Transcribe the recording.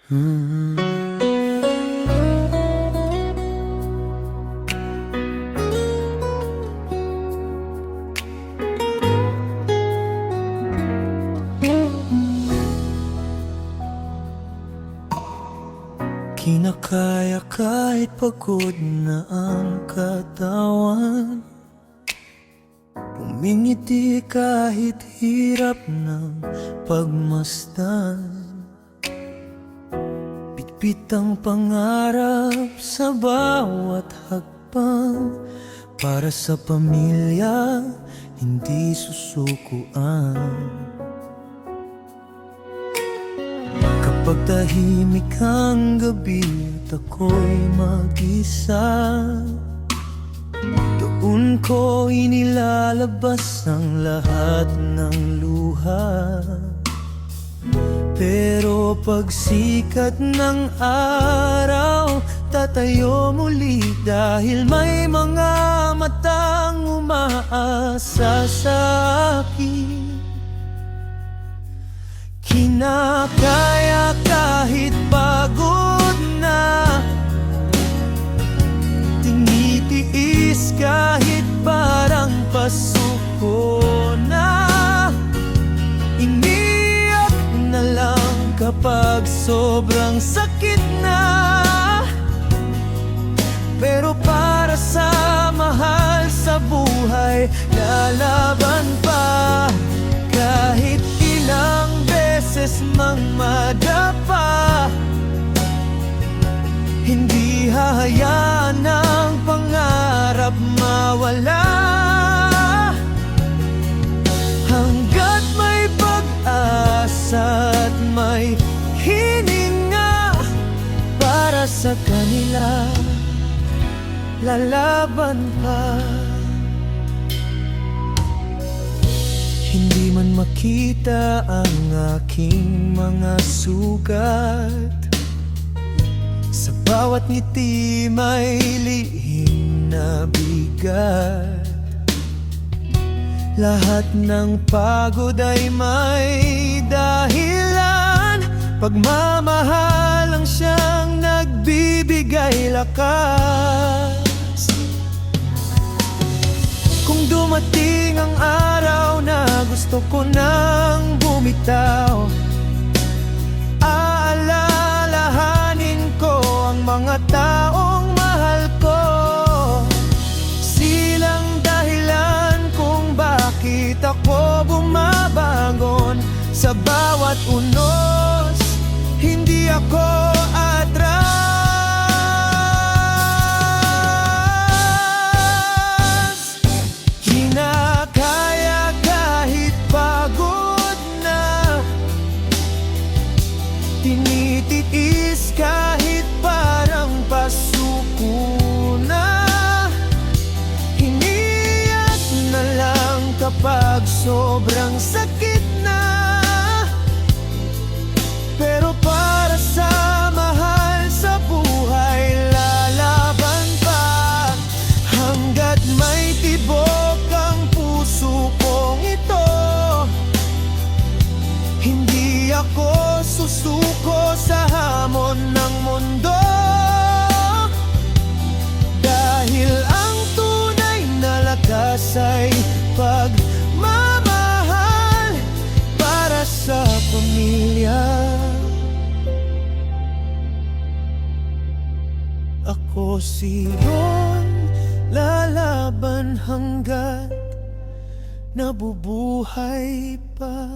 Mm. Kinakaya kahit pagod na ang katawan, umingiti kahit hirap ng pagmasdan. Bitbit ang pangarap sa bawat hakbang, para sa pamilya hindi susukuan. Kapag tahimik ang gabi at ako'y mag-isa, doon ko inilalabas ang lahat ng luha. Pero pagsikat ng araw, tatayo muli dahil may mga matang umaasa sa akin. Kinakaya kahit pagod na, tinitiis kahit parang pasuko na. Iniyak na lang kapag sobrang sakit na, pero para sa mahal sa buhay, lalaban pa. Kahit ilang beses mang madapa, hindi hahayaan ang pangarap mawala. Hanggat may pag-asa at may hininga para sa kanila, lalaban pa. Hindi man makita ang aking mga sugat, sa bawat ngiti may lihim na bigat. Lahat ng pagod ay may dahilan, pagmamahal ang siyang nagbibigay lakas. Kung dumating ang araw na gusto ko nang bumitaw, aalalahanin ko ang mga taong mahal ko. Silang dahilan kung bakit ako bumabangon. Sa bawat unos, hindi ako atras. Kinakaya kahit pagod na, tinitiis kahit parang pasuko na. Hiniyak na lang kapag sobrang sakit na, pero para sa mahal sa buhay, lalaban pa. Hanggat may tibok ang puso kong ito, hindi ako susuko sa hamon ng mundo. Dahil ang tunay na lakas ay pagmamahal para sa pamilya. Ako si Ron, lalaban hanggat nabubuhay pa.